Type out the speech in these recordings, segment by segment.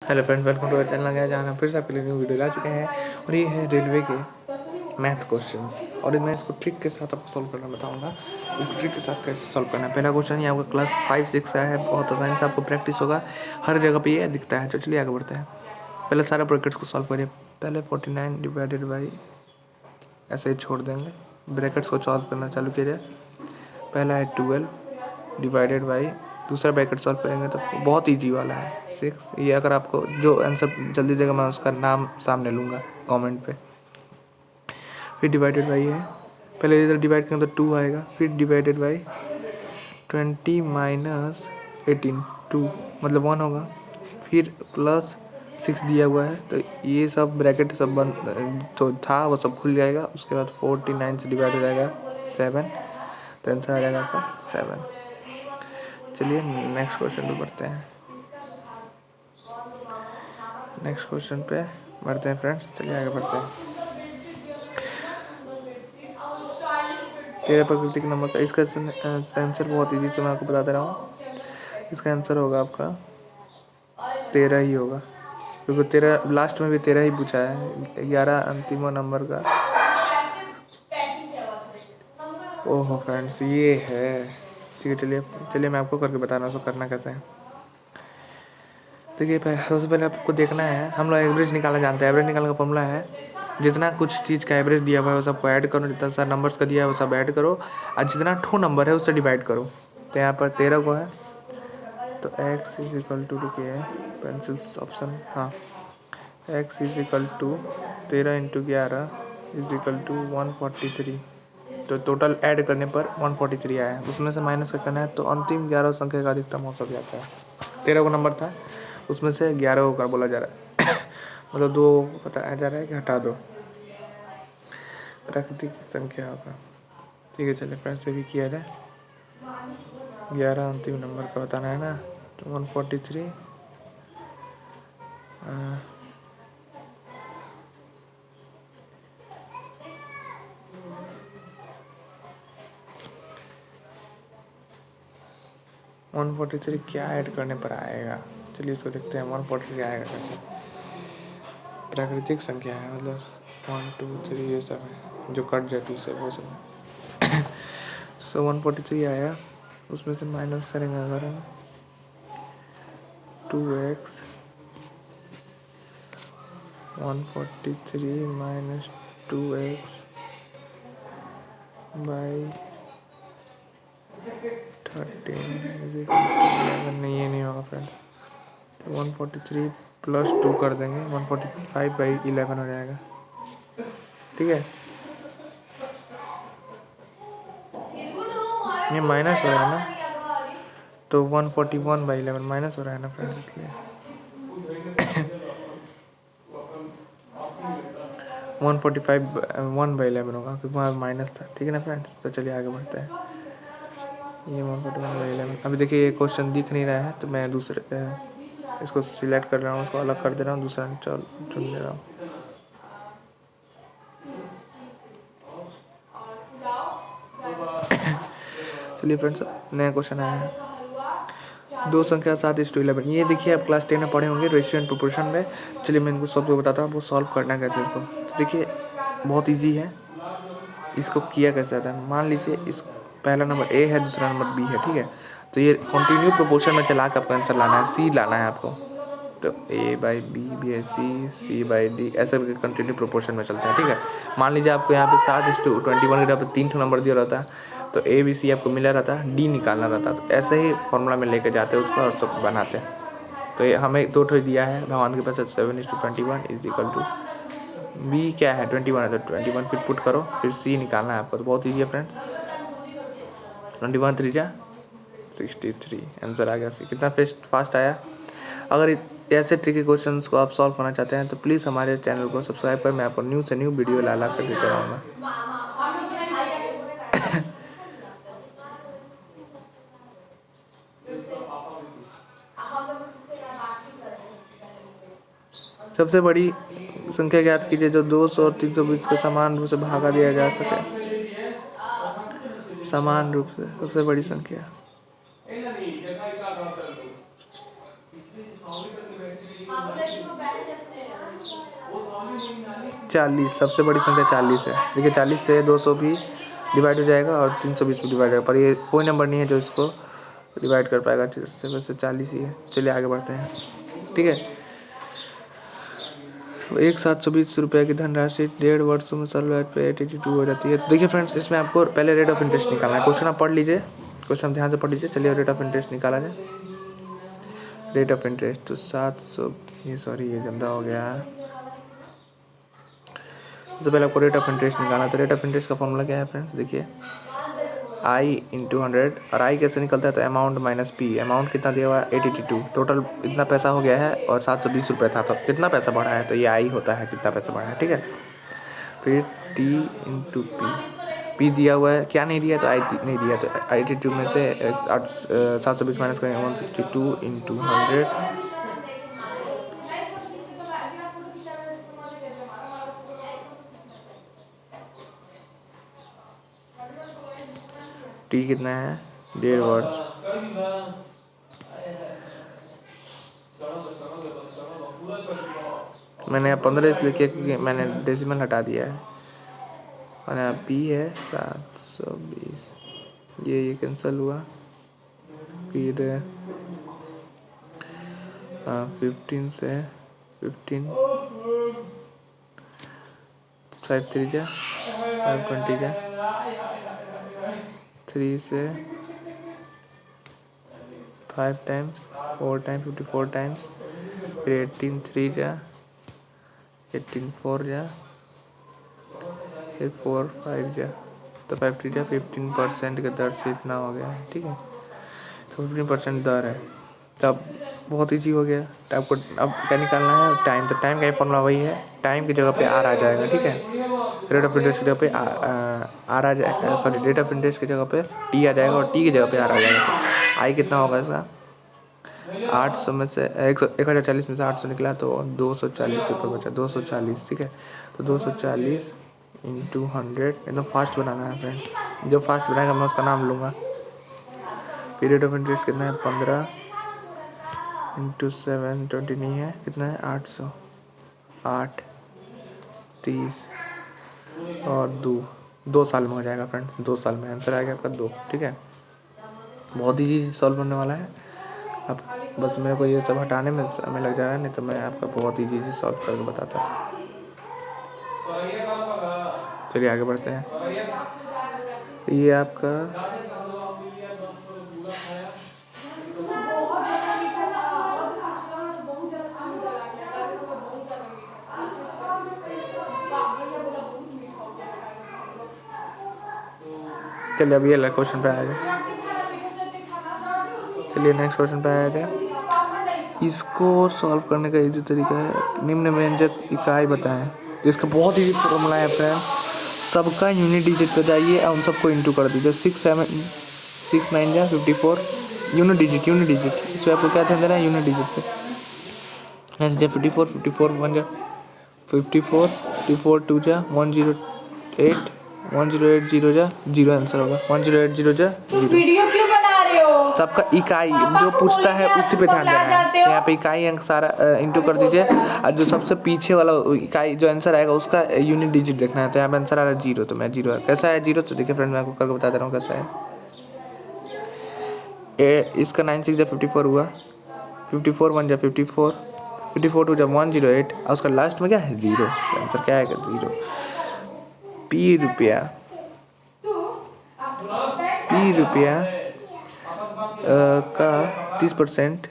Hello friends, welcome to our channel. गया जहाँ हम फिर से आपके लिए न्यू वीडियो ला चुके हैं और ये है रेलवे के मैथ्स क्वेश्चंस। और मैं इसको ट्रिक के साथ आपको सॉल्व करना बताऊंगा। इसको ट्रिक के साथ कैसे सॉल्व करना है। पहला क्वेश्चन ये आपका क्लास 5-6 का है, बहुत आसानी से आपको प्रैक्टिस होगा, हर जगह पे ये दिखता है। तो चलिए आगे बढ़ते हैं। पहले सारे ब्रैकेट्स को सॉल्व करिए। पहले 49 डिवाइडेड बाई, ऐसे ही छोड़ देंगे, ब्रैकेट्स को सॉल्व करना चालू कीजिए। पहला है 12 डिवाइडेड बाई, दूसरा ब्रैकेट सॉल्व करेंगे तो बहुत ईजी वाला है 6। ये अगर आपको जो आंसर जल्दी देगा मैं उसका नाम सामने लूँगा कमेंट पे। फिर डिवाइडेड बाई है, पहले इधर डिवाइड करेंगे तो 2 आएगा। फिर डिवाइडेड बाई 20 माइनस 18, 2 मतलब 1 होगा। फिर प्लस 6 दिया हुआ है, तो ये सब ब्रैकेट सब बंद जो था वो सब खुल जाएगा। उसके बाद 49 से डिवाइड हो जाएगा 7, तो आंसर आ जाएगा आपका 7। चलिए नेक्स्ट क्वेश्चन पे बढ़ते हैं। नेक्स्ट क्वेश्चन पे बढ़ते हैं फ्रेंड्स, चलिए आगे बढ़ते हैं। 13 प्राकृतिक नंबर का इसका आंसर बहुत इजी से मैं आपको बता दे रहा हूँ। इसका आंसर होगा आपका 13 ही होगा, क्योंकि 13 लास्ट में भी 13 ही पूछा है। 11 अंतिम नंबर का। ओहो फ्रेंड्स, ये है। ठीक है, चलिए चलिए मैं आपको करके बता रहा हूँ उसको करना कैसे है। देखिए सबसे पहले आपको देखना है, हम लोग एवरेज निकालना जानते हैं। एवरेज निकालने का फॉर्मूला है, जितना कुछ चीज़ का एवरेज दिया हुआ है वो सबको ऐड करो, जितना सारा नंबर्स का दिया है वो सब ऐड करो, और जितना ठो नंबर है उससे डिवाइड करो। तो यहाँ पर 13 को है, तो x इज इक्वल टू, रुकिए पेंसिल्स ऑप्शन, हाँ, x is equal to 13 into 11 is equal to 143। तो टोटल ऐड करने पर 143 आया है। उसमें से माइनस का करना है, तो अंतिम 11 संख्या का अधिकतम औसत जाता है। 13 को नंबर था, उसमें से 11 को कर बोला जा रहा है मतलब 2 बताया जा रहा है कि हटा दो, प्राकृतिक संख्या होगा। ठीक है, चलिए फ्रेंड्स से भी किया जाए। 11 अंतिम नंबर का बताना है ना, तो 143 143 क्या ऐड करने पर आएगा। चलिए इसको देखते हैं 143 आएगा कैसे। प्राकृतिक संख्या है, मतलब 1 2 3 ये सब है जो कट जाए 2 से, वो सब है तो 143 आया। उसमें से माइनस करेंगे अगर हम 2x 143 माइनस 2x बाई 13 नहीं, ये नहीं होगा फ्रेंड। तो 143 प्लस 2 कर देंगे, 145 बाई 11 हो जाएगा। ठीक है, ये माइनस हो रहा है ना, तो 141 बाई 11 माइनस हो रहा है ना फ्रेंड्स, इसलिए 145 1/11 होगा, क्योंकि वहाँ माइनस था। ठीक है ना फ्रेंड्स, तो चलिए आगे बढ़ते हैं। ये 141/11। अभी देखिए ये क्वेश्चन दिख नहीं रहा है, तो मैं दूसरे इसको सिलेक्ट कर रहा हूँ, उसको अलग कर दे रहा हूँ, दूसरा चुन ले रहा हूँ। चलिए फ्रेंड्स, नया क्वेश्चन आया है। दो संख्या 7:11। ये देखिए आप क्लास 10 में पढ़े होंगे रेशियो एंड प्रोपोर्शन में। चलिए मैं इनको सबको बताता हूँ, वो सॉल्व करना कैसे इसको। तो देखिए बहुत इजी है, इसको किया कैसे आता है। मान लीजिए इस पहला नंबर ए है, दूसरा नंबर बी है, ठीक है। तो ये कंटिन्यू प्रोपोर्शन में चला के आपको आंसर लाना है, सी लाना है आपको। तो ए बाई बी है सी, सी बाई डी, ऐसे कंटिन्यू प्रोपोर्शन में चलता है। ठीक है, मान लीजिए आपको यहाँ पे 7:21 के पे 3 नंबर दिया रहता है, तो ए बी सी आपको मिला रहता है, डी निकालना रहता है। तो ऐसे ही फॉर्मूला में लेके जाते हैं उसको और सब बनाते हैं। तो ये हमें 2 ठो दिया है भगवान के पास, 7:21 इज इक्वल टू बी क्या है 21 है, तो 21 फिर पुट करो, फिर सी निकालना है आपको। तो बहुत ईजी है फ्रेंड्स। 21 3 जा 63, आंसर आ गया सी। कितना फास्ट आया। अगर ऐसे ट्रिकी क्वेश्चंस को आप सॉल्व करना चाहते हैं तो प्लीज़ हमारे चैनल को सब्सक्राइब कर, मैं आपको न्यू से न्यू वीडियो ला कर देते रहूँगा। सबसे बड़ी संख्या ज्ञात कीजिए जो 200 और 320 को समान रूप से भागा दिया जा सके। समान रूप से सबसे बड़ी संख्या 40, सबसे बड़ी संख्या 40 है। देखिए 40 से 200 भी डिवाइड हो जाएगा और 320 भी डिवाइड होगा, पर ये कोई नंबर नहीं है जो इसको डिवाइड कर पाएगा से, वैसे 40 ही है। चलिए आगे बढ़ते हैं, ठीक है। तो 1,720 की धनराशि 1.5 वर्षों में सरल ब्याज पे 82 हो जाती है। देखिए फ्रेंड्स, इसमें आपको पहले रेट ऑफ इंटरेस्ट निकालना है। क्वेश्चन आप पढ़ लीजिए, क्वेश्चन ध्यान से पढ़ लीजिए। चलिए रेट ऑफ इंटरेस्ट निकाला जाए। रेट ऑफ इंटरेस्ट तो 700, ये गंदा हो गया। सबसे पहले आपको रेट ऑफ इंटरेस्ट निकालना। तो रेट ऑफ इंटरेस्ट का फॉर्मूला क्या है फ्रेंड्स, देखिए I इंटू 100, और I कैसे निकलता है, तो अमाउंट माइनस पी। अमाउंट कितना दिया हुआ है 82, टोटल इतना पैसा हो गया है और 720 रुपये था, तो कितना पैसा बढ़ा है, तो ये I होता है कितना पैसा बढ़ा है, ठीक है। फिर T इंटू पी दिया हुआ है, क्या नहीं दिया, तो I नहीं दिया, तो 82 में से 720 माइनस करेंगे 162 इंटू 100, टी कितना है 1.5 वर्ष। मैंने 15 इसलिए किया क्योंकि मैंने डेसिमल हटा दिया है। और यहाँ पी है 720, ये कैंसिल हुआ। फिर 15 से 15 5 3 जा 520 जा 3 से 5 टाइम्स 4 टाइम्स 54 टाइम्स। फिर 18 3 जा 18 4 जा, फिर 4 5 जा, तो 5 3 जा 15% के दर से इतना हो गया है, ठीक है। तो 15% दर है, तब बहुत ईजी हो गया। आपको अब क्या निकालना है, टाइम। तो टाइम का फॉर्मूला वही है, टाइम की जगह पे आर आ जाएगा, ठीक है। रेट ऑफ इंटरेस्ट की जगह पे आर आ जाएगा, सॉरी रेट ऑफ इंटरेस्ट की जगह पे टी आ जाएगा और टी की जगह पे आर आ जाएगा। तो आई कितना होगा इसका, 800 में से 1040 में से 800 निकला, तो 240 रुपये बचा, 240, ठीक है। तो 240 इंटू 100, एकदम फास्ट बनाना है फ्रेंड्स, जो फास्ट बनाएगा मैं उसका नाम लूँगा। पीरियड ऑफ इंटरेस्ट कितना है 15 इंटू 720 नहीं है, कितना है 800, 8 30 और 2 साल में हो जाएगा फ्रेंड्स, 2 साल में आंसर आएगा आपका 2, ठीक है। बहुत ईजी सॉल्व होने वाला है। अब बस मेरे को ये सब हटाने में समय लग जा रहा है, नहीं तो मैं आपका बहुत ईजी सॉल्व करके बताता। चलिए आगे बढ़ते हैं। ये आपका चलिए अब ये क्वेश्चन पे आ जाए। चलिए नेक्स्ट क्वेश्चन पे आया जाए। इसको सॉल्व करने का इजी तरीका है, निम्न व्यंजक इकाई बताएं। इसका बहुत इजी फॉर्मूला है फ्रेंड, सबका यूनिट डिजिट पे जाइए और उन सबको इंटू कर दीजिए। 6 9 जा 54 यूनिट डिजिट इसमें आपको क्या ध्यान देना है, यूनिट डिजिट पे। ऐसे 54 54 1 जा 54 54 2 जा 108 1080 जा 0 आंसर होगा, 1080 जा 0। वीडियो क्यों बना रहे हो? सबका इकाई जो पूछता है उसी पे ध्यान देना है। तो यहाँ पे इकाई अंक सारा इंटू कर दीजिए, और जो सबसे पीछे वाला इकाई जो आंसर आएगा उसका यूनिट डिजिट देखना है। तो यहाँ पे आंसर आ रहा है 0, तो मैं 0 है। कैसा है 0, तो देखिए फ्रेंड मैं आपको करके बता दे रहा हूँ कैसा है। इसका 9 6 जा 54 हुआ, 54 1 जा 54 54 2 जा 108, और उसका लास्ट में क्या है 0, आंसर क्या आएगा 0। पी रुपया का 30%,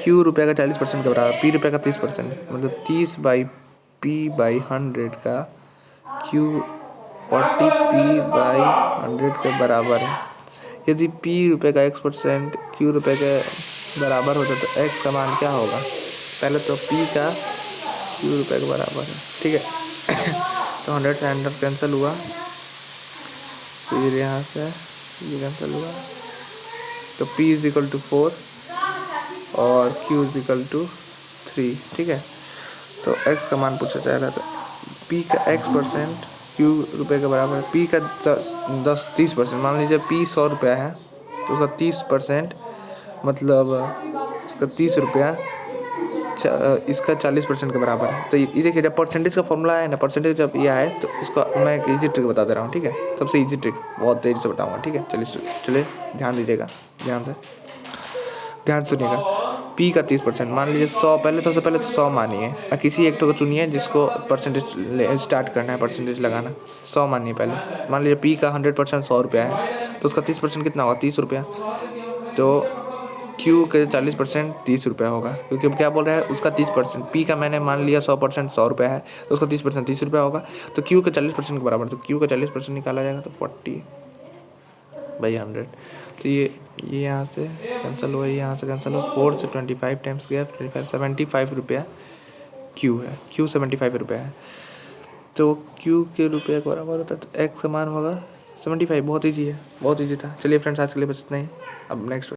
क्यू रुपये का 40% के बराबर, पी रुपये का 30%, मतलब 30 बाई पी बाई 100 का क्यू 40 पी बाई 100 के बराबर है। यदि पी रुपये का x% क्यू रुपये के बराबर होता तो x का मान क्या होगा। पहले तो पी का क्यू रुपये के बराबर है, ठीक है। तो 100 से 100 कैंसिल हुआ, फिर यहाँ से ये कैंसिल हुआ, तो p इज इक्वल टू 4 और q इज इक्वल टू 3, ठीक है। तो x का मान पूछा जा रहा था, p का x% q रुपये के बराबर है। p का 30%, मान लीजिए p 100 रुपया है तो उसका 30% मतलब उसका 30 रुपया इसका 40% के बराबर है। तो ये देखिए, जब परसेंटेज का फॉर्मूला है ना, परसेंटेज जब ये आए तो इसका मैं एक ईजी ट्रिक बता दे रहा हूँ, ठीक है। सबसे ईजी ट्रिक, बहुत तेज़ी से बताऊँगा, ठीक है। चलिए ध्यान दीजिएगा, ध्यान सुनिएगा। पी का 30%, मान लीजिए 100, पहले सबसे पहले तो 100 मानिए और किसी एक को चुनिए जिसको परसेंटेज स्टार्ट करना है, परसेंटेज लगाना। 100 मानिए पहले। मान लीजिए पी का 100% 100 रुपया है, तो उसका 30% कितना होगा, 30 रुपया। तो क्यू के 40% 30 रुपया होगा, क्योंकि क्या बोल रहा है, उसका 30%, पी का मैंने मान लिया 100% 100 रुपया है, तो उसका 30% 30 रुपया होगा। तो क्यू के 40% के बराबर, तो क्यू का 40% निकाला जाएगा तो 40/100। तो ये यहाँ से कैंसिल हुआ, यहाँ से कैंसिल हुआ, 4 से 25 टाइम्स गया, 75 रुपया क्यू है, क्यू 75 रुपया है। तो क्यू के रुपये के बराबर होता है, तो एक्स का मान होगा 75। बहुत ईजी है, बहुत ईजी था। चलिए फ्रेंड्स, आज के लिए बस इतना ही। अब नेक्स्ट